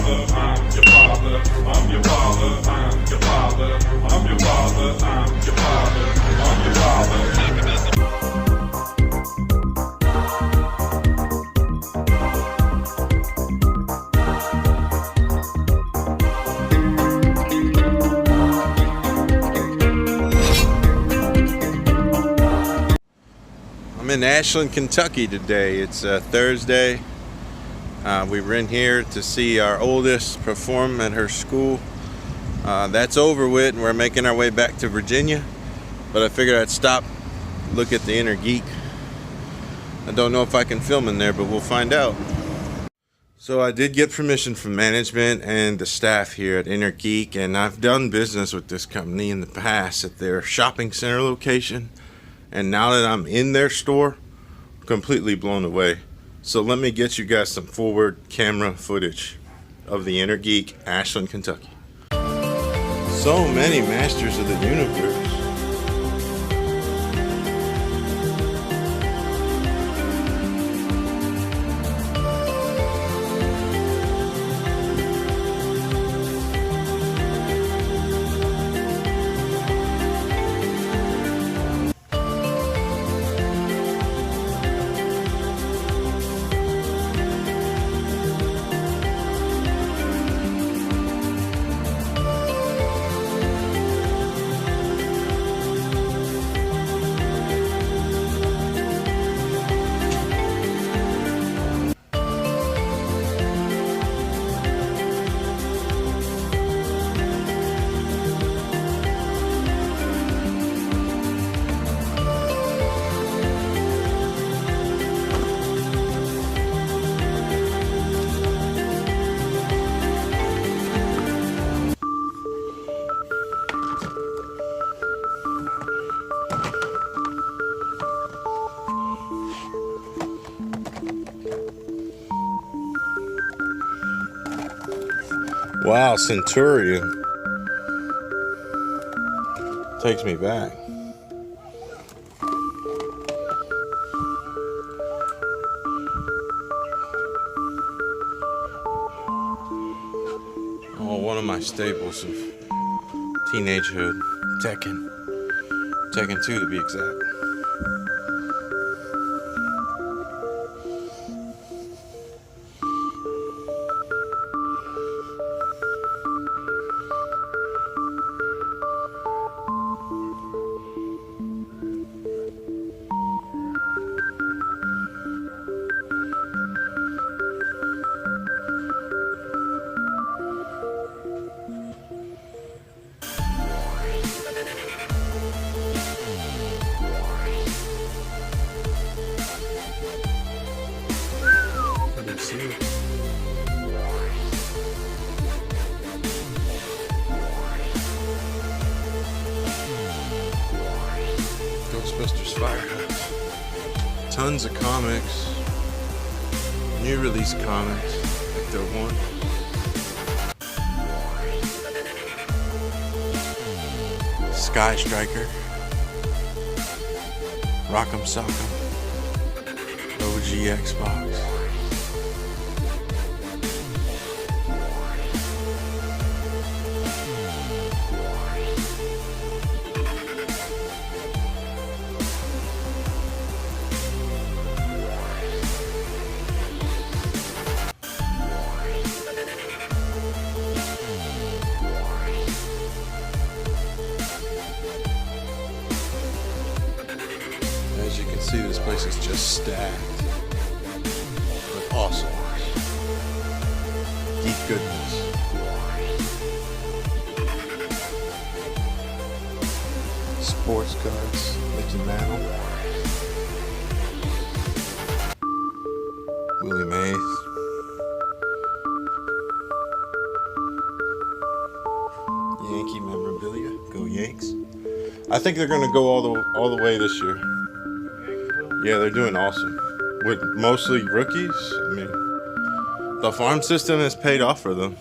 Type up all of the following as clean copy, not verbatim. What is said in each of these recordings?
father, I'm your father, I'm your father, I'm your father, I'm your father, I'm your father, I'm your father. I'm in Ashland, Kentucky today. It's Thursday. We were in here to see our oldest perform at her school. That's over with, and we're making our way back to Virginia. But I figured I'd stop, look at the Inner Geek. I don't know if I can film in there, but we'll find out. So I did get permission from management and the staff here at Inner Geek, and I've done business with this company in the past at their shopping center location. And now that I'm in their store, I'm completely blown away. So let me get you guys some forward camera footage of the Inner Geek, Ashland, Kentucky. So many masters of the universe. Wow, Centurion. Takes me back. Oh, one of my staples of teenagehood. Tekken 2 to be exact. Ghostbusters Firehouse. Tons of comics. New release comics. Like the one. Sky Striker. Rock'em Sock'em. OG Xbox. As you can see, this place is just stacked with awesomeness, geek goodness. Sports cards, Mickey Mantle, Willie Mays, Yankee memorabilia, go Yanks. I think they're gonna go all the way this year. Yeah, they're doing awesome. With mostly rookies. I mean, the farm system has paid off for them.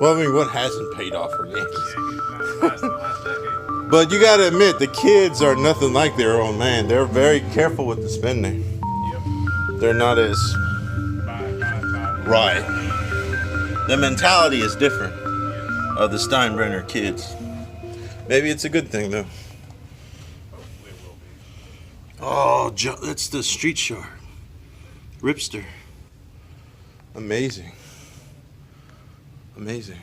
Well, I mean, what hasn't paid off for Yankees? But you gotta admit, the kids are nothing like their own man. They're very careful with the spending. They're not as Right. The mentality is different of the Steinbrenner kids. Maybe it's a good thing, though. Oh, that's the street shark. Ripster. Amazing. Amazing.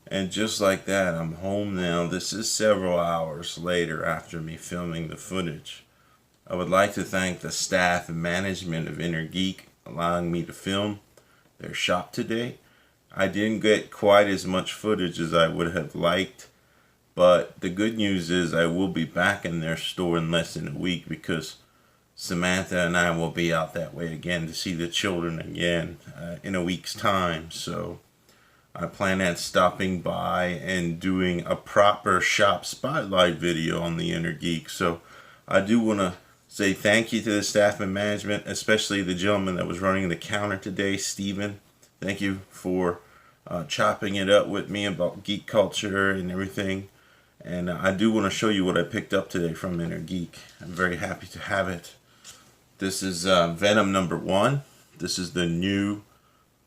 And just like that, I'm home now. This is several hours later after me filming the footage. I would like to thank the staff and management of Inner Geek allowing me to film their shop today. I didn't get quite as much footage as I would have liked, but the good news is I will be back in their store in less than a week, because Samantha and I will be out that way again to see the children again in a week's time. So I plan on stopping by and doing a proper shop spotlight video on the Inner Geek. So I do want to say thank you to the staff and management, especially the gentleman that was running the counter today, Steven. Thank you for chopping it up with me about geek culture and everything. And I do want to show you what I picked up today from Inner Geek. I'm very happy to have it. This is Venom #1. This is the new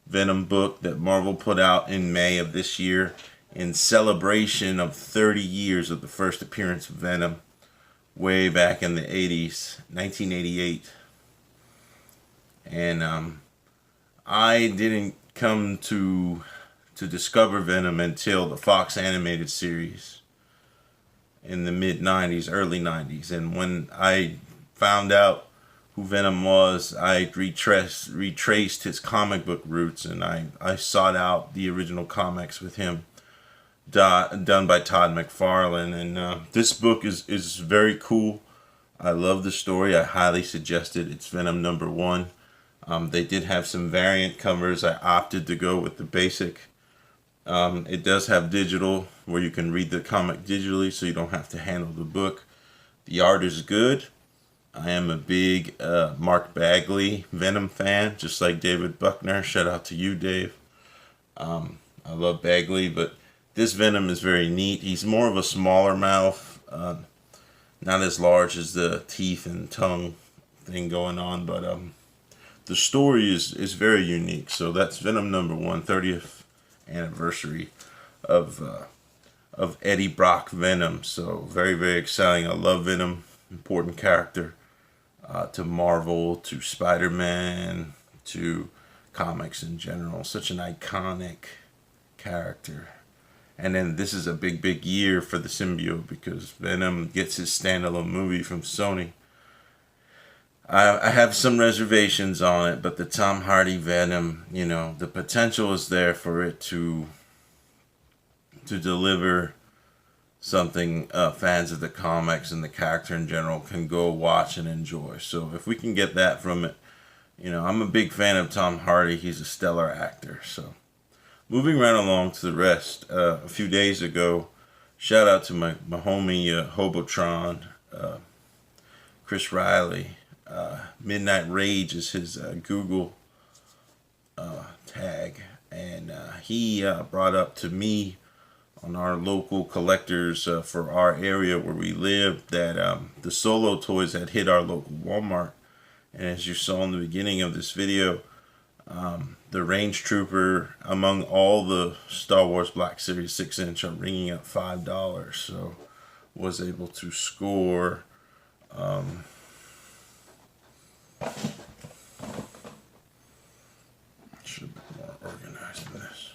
Venom book that Marvel put out in May of this year in celebration of 30 years of the first appearance of Venom way back in the 80s, 1988. And I didn't come to discover Venom until the Fox animated series in the mid-90s, early 90s. And when I found out who Venom was, I retraced his comic book roots, and I sought out the original comics with him, done by Todd McFarlane. And this book is very cool. I love the story. I highly suggest it. It's Venom #1. They did have some variant covers. I opted to go with the basic. It does have digital, where you can read the comic digitally, so you don't have to handle the book. The art is good. I am a big Mark Bagley Venom fan, just like David Buckner. Shout out to you, Dave. I love Bagley, but this Venom is very neat. He's more of a smaller mouth, not as large as the teeth and tongue thing going on, but the story is very unique. So that's Venom #1, 30th anniversary of Eddie Brock Venom. So very, very exciting. I love Venom, important character to Marvel, to Spider-Man, to comics in general. Such an iconic character. And then this is a big, big year for the symbiote, because Venom gets his standalone movie from Sony. I have some reservations on it, but the Tom Hardy Venom, you know, the potential is there for it to deliver something fans of the comics and the character in general can go watch and enjoy. So if we can get that from it, you know, I'm a big fan of Tom Hardy. He's a stellar actor. So moving right along to the rest. A few days ago, shout out to my homie Hobotron, Chris Riley. Midnight Rage is his Google tag, and he brought up to me on our local collectors for our area where we live that the Solo toys had hit our local Walmart. And as you saw in the beginning of this video, the Range Trooper, among all the Star Wars Black Series 6-inch, are ringing up $5. So was able to score should have been more organized than this.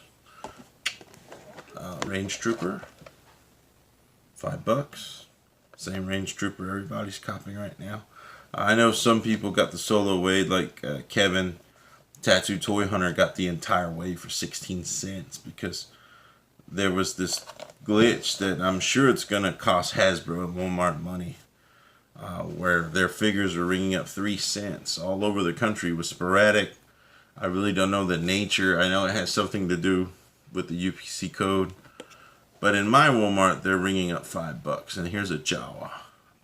Range Trooper, $5. Same Range Trooper everybody's copying right now. I know some people got the Solo Wade, like Kevin, Tattoo Toy Hunter, got the entire Wade for 16 cents because there was this glitch that I'm sure it's going to cost Hasbro and Walmart money, where their figures were ringing up 3 cents all over the country. It was sporadic. I really don't know the nature. I know it has something to do with the UPC code. But in my Walmart, they're ringing up $5. And here's a Jawa.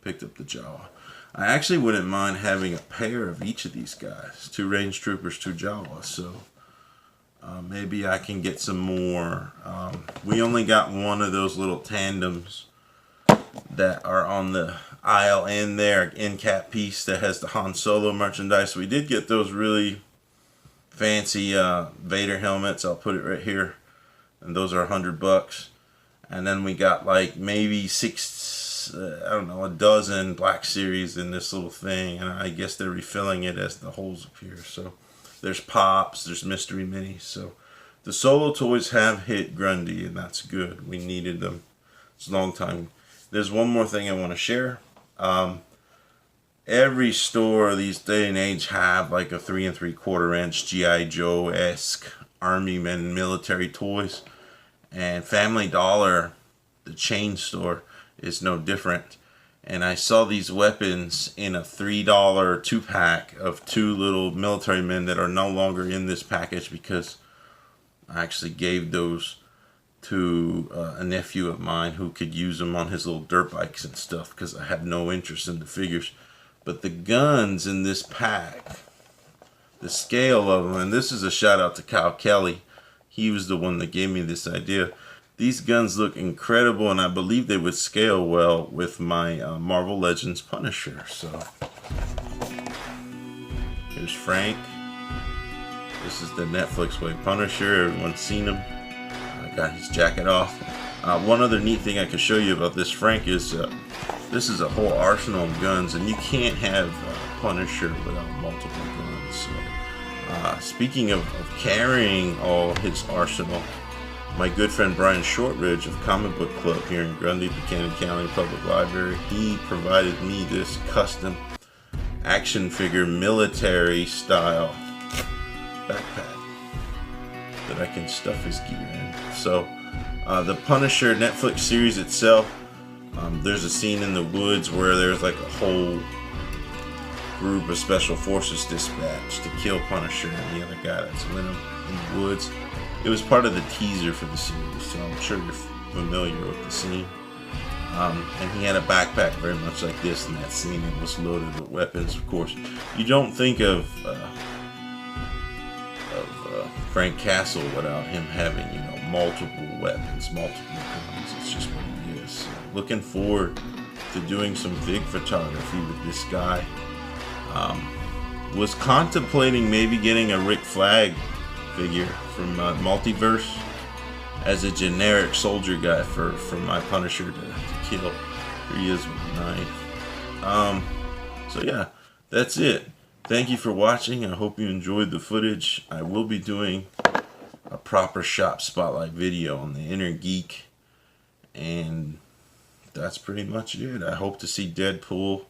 Picked up the Jawa. I actually wouldn't mind having a pair of each of these guys. 2 range troopers, 2 Jawas. So maybe I can get some more. We only got one of those little tandems that are on the aisle in there, end cap piece that has the Han Solo merchandise. We did get those really fancy Vader helmets. I'll put it right here, and those are $100. And then we got like maybe 6, I don't know, a dozen Black Series in this little thing, and I guess they're refilling it as the holes appear. So there's Pops, there's Mystery Minis. So the Solo toys have hit Grundy, and that's good. We needed them. It's a long time. There's one more thing I want to share. Every store these day and age have like a 3 3/4 inch G.I. Joe-esque Army Men military toys. And Family Dollar, the chain store, is no different. And I saw these weapons in a $3 2-pack of 2 little military men that are no longer in this package, because I actually gave those to a nephew of mine who could use them on his little dirt bikes and stuff, because I had no interest in the figures. But the guns in this pack, the scale of them, and this is a shout out to Kyle Kelly. He was the one that gave me this idea. These guns look incredible, and I believe they would scale well with my Marvel Legends Punisher. So here's Frank. This is the Netflix way Punisher. Everyone's seen him. I got his jacket off. One other neat thing I can show you about this Frank is this is a whole arsenal of guns, and you can't have Punisher without multiple guns. So, speaking of carrying all his arsenal, my good friend Brian Shortridge of Comic Book Club here in Grundy, Buchanan County Public Library, he provided me this custom action figure military style backpack that I can stuff his gear in. So the Punisher Netflix series itself, there's a scene in the woods where there's like a whole group of special forces dispatched to kill Punisher and the other guy that's with him in the woods. It was part of the teaser for the series, so I'm sure you're familiar with the scene. And he had a backpack very much like this in that scene. It was loaded with weapons, of course. You don't think of Frank Castle without him having, you know, multiple weapons, multiple guns. It's just what he is. So looking forward to doing some Vig photography with this guy. Was contemplating maybe getting a Rick Flag figure from Multiverse as a generic soldier guy for my Punisher to kill. Here he is with a knife. So yeah, that's it. Thank you for watching. I hope you enjoyed the footage. I will be doing a proper shop spotlight video on the Inner Geek, and that's pretty much it. I hope to see Deadpool,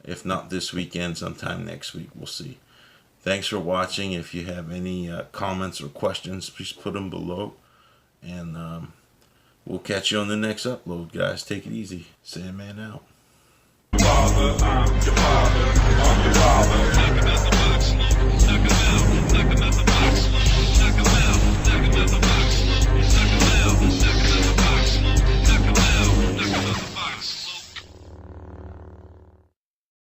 if not this weekend, sometime next week. We'll see. Thanks for watching. If you have any comments or questions, please put them below. And we'll catch you on the next upload, guys. Take it easy. saNMan out. Father, I'm your father. I'm your father.